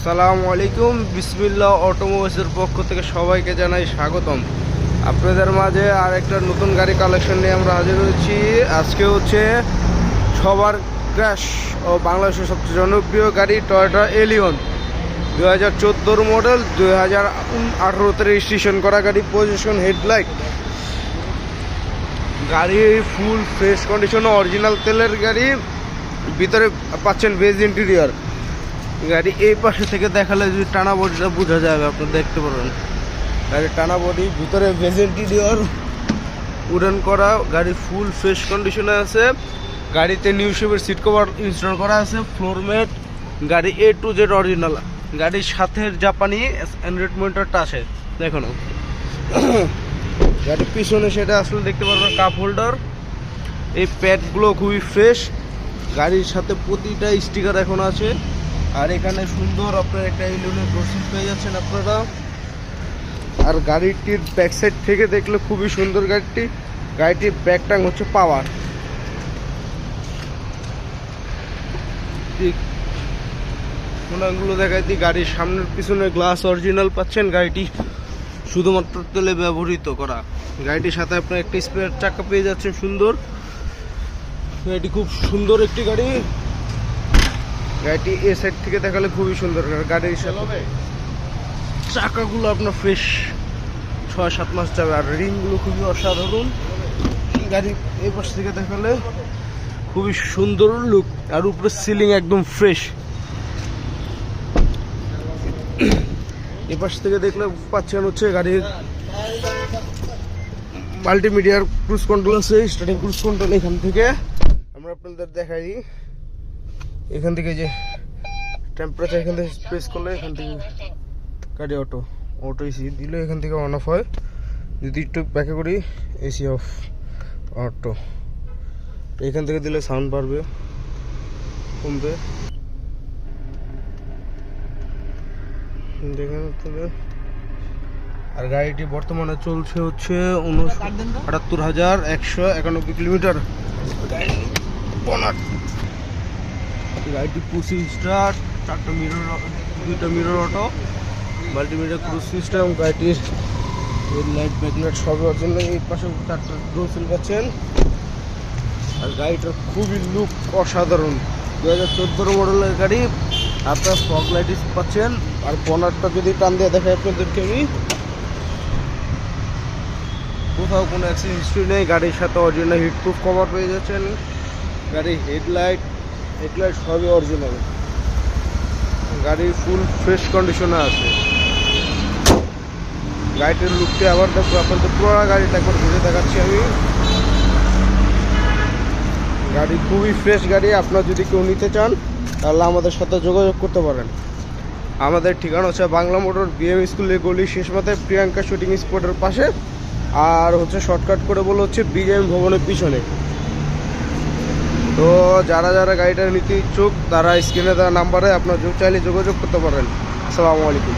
আসসালামু আলাইকুম। বিসমিল্লাহ অটোমোবাইলসের পক্ষ থেকে সবাইকে জানাই স্বাগতম। আপনাদের মাঝে আর একটা নতুন গাড়ি কালেকশন নিয়ে আমরা হাজির হয়েছি। আজকে হচ্ছে সবার ক্র্যাশ ও বাংলাদেশের সবচেয়ে জনপ্রিয় গাড়ি টয়োটা এলিয়ন 2014 মডেল, 2018তে রেজিস্ট্রেশন করা গাড়ি। পজিশন হেডলাইট, গাড়ি ফুল ফ্রেশ কন্ডিশন, অরিজিনাল তেলের গাড়ি। ভিতরে পাচ্ছেন বেজ ইন্টেরিয়র। গাড়ি এই পাশে থেকে দেখালে যদি টানা বডিটা বোঝা যাবে, আপনি দেখতে পারবেন গাড়ির টানা বডি, ভিতরে বেজ ইন্টেরিয়র উডেন করা। গাড়ি ফুল ফ্রেশ কন্ডিশনে আছে। গাড়িতে নিউ শেপের সিট কভার ইনস্টল করা আছে, ফ্লোর ম্যাট। গাড়ি A to Z অরিজিনাল। গাড়ির সাথে জাপানি অ্যান্ড্রয়েড মনিটরটা আছে, দেখুন। গাড়ির পিছনে সেটা আসলে দেখতে পারবেন কাপ হোল্ডার। এই প্যাডগুলো খুবই ফ্রেশ। গাড়ির সাথে প্রতিটা স্টিকার এখন আছে। আর এখানে সুন্দর আপনার একটা এলিয়নের ডোরসিট পেয়ে যাচ্ছেন আপনারা। আর গাড়িটির ব্যাক সাইড থেকে দেখলে খুবই সুন্দর গাড়িটির ব্যাক ট্যাং হচ্ছে পাওয়ার। কোনাগুলো দেখাই দিই। গাড়ির সামনের পিছনে গ্লাস অরিজিনাল পাচ্ছেন। গাড়িটি শুধুমাত্র তেলে ব্যবহৃত করা। গাড়িটির সাথে আপনার একটা স্পেয়ার চাকা পেয়ে যাচ্ছেন সুন্দর। গাড়িটি খুব সুন্দর একটি গাড়ি। গাড়িটি এ সাইড থেকে দেখালে খুবই সুন্দর। গাড়ির সাথে চাকাগুলো আপনার ফ্রেশ, 6-7 মাস যাবে। আর রিংগুলো খুবই অসাধারণ। গাড়ি এই পাশ থেকে দেখালে খুবই সুন্দর লুক। আর উপরে সিলিং একদম ফ্রেশ। এই পাশ থেকে দেখলে পাচ্ছেন হচ্ছে গাড়ির মাল্টিমিডিয়ার ক্রুজ কন্ট্রোল আছে, স্টার্টিং ক্রুজ কন্ট্রোল। এখান থেকে আমরা আপনাদের দেখাই দিই। এখান থেকে যে টেম্পারেচার, এখান থেকে প্রেস করলে এখান থেকে গাড়ি অটো এসি দিলে এখান থেকে অন অফ হয়। যদি একটু ব্যাকে করি, এসি অফ, অটো। এখান থেকে দিলে সাউন্ড বাড়বে, কমবে। দেখেন আপনাদের। আর গাড়িটি বর্তমানে চলছে হচ্ছে 78,191 কিলোমিটার। গাড়িটি পুশ স্টার্ট, 4টা মিরর, 2টা mirror auto, multimedia cruise system. গাড়িটির লাইট ব্যাকলাইট সবের জন্য এই পাশে 4টা ডোরসিল পাচ্ছেন। আর গাড়িটার খুবই লুক অসাধারণ। 2014 মডেলের গাড়ি। আপনার ফগ লাইট পাচ্ছেন। আর বনারটা যদি টান দিয়ে দেখায় আপনাদেরকে আমি, কোথাও কোনো অ্যাক্সিডেন্ট হিস্ট্রি নেই। গাড়ির সাথে অরিজিনাল হিটপ্রুফ কভার পেয়ে যাচ্ছেন। গাড়ির হেডলাইট সবই অরিজিনাল। গাড়ির ফুল ফ্রেশ কন্ডিশনে আছে। গাড়িটির লুকটি আবার দেখবো আপনাদের, পুরোনো গাড়িটা একবার ঘুরে দেখাচ্ছি আমি। গাড়ি খুবই ফ্রেশ গাড়ি। আপনার যদি কেউ নিতে চান তাহলে আমাদের সাথে যোগাযোগ করতে পারেন। আমাদের ঠিকানা হচ্ছে বাংলা মোটর, BM স্কুলের গলি শেষ মাথায়, প্রিয়াঙ্কা শুটিং স্পটের পাশে। আর হচ্ছে শর্টকাট করে বলে হচ্ছে BM ভবনের পিছনে। তো যারা গাড়িটা নিতে ইচ্ছুক তারা স্ক্রিনে দেওয়া নাম্বারে আপনার চাইলে যোগাযোগ করতে পারেন। আসসালামু আলাইকুম।